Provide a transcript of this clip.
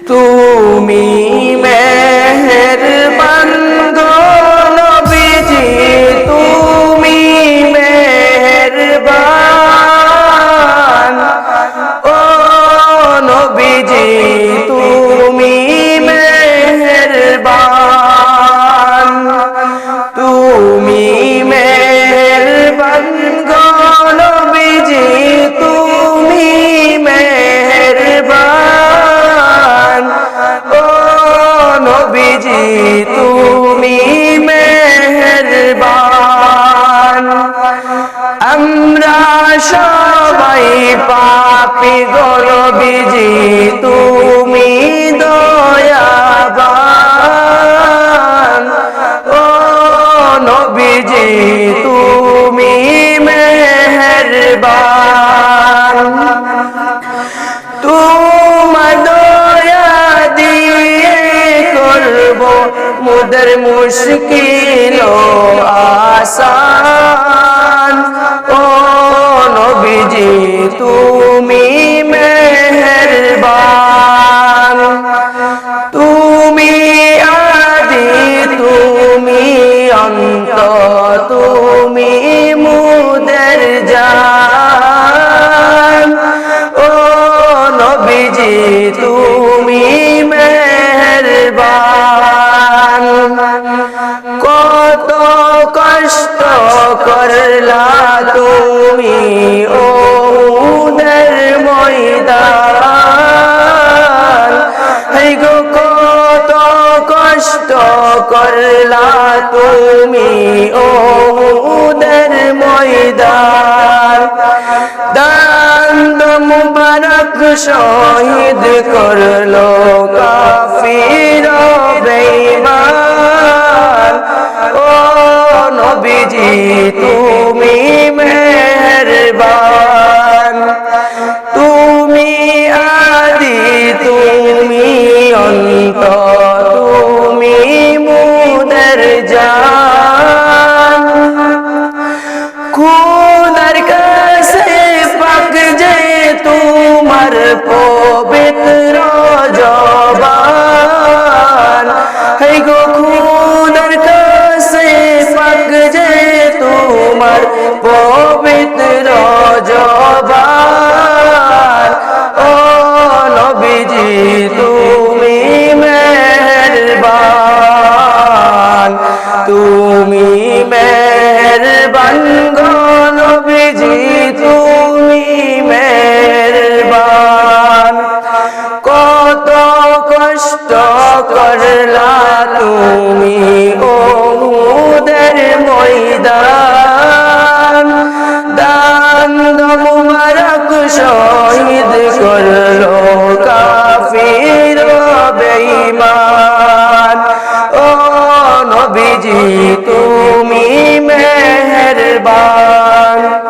তুমি মেহেরবান গো নবীজি, তুমি মেহেরবান। ও নবীজি তুমি মেহেরবান, তুমি মেহেরবান গো নবীজি, তুমি মেহেরবান। ও নবীজি তুমি মেহেরবান। আমরা সবাই পাপী গো নবীজি, তুমি দয়াবান। ও নবীজি তুমি মেহেরবান। তোমার দয়া দিয়ে করব মোদের মুশকিল আসান। ও নবীজি তুমি মেহেরবান। তুমি আদি তুমি অন্ত, তুমি মোদের জান। ও নবীজি তুমি মেহেরবান। কত কষ্ট করলা তুমি ওহুদের ময়দান। এই গো কত কষ্ট করলা তুমি ওহুদের ময়দান। দান্দ মুবারক শহীদ করলো কাফির বেঈমান। ও নবীজি তুমি মেহেরবান। তুমি আদি তুমি অন্ত, তুমি মোদের জান। খুদার কাছে পাক যে তোমার পবিত্র জবান। হে গো খুদার কাছে পাক যে তোমার পবিত্র জবান। ও নবীজি তুমি মেহেরবান। তুমি মেহেরবান গো নবীজি তুমি মেহেরবান। কত কষ্ট করলা তুমি ওহুদের ময়দান। দান্দ মুবারক শহীদ করলো কাফির বেঈমান। ও নবীজি তুমি মেহেরবান।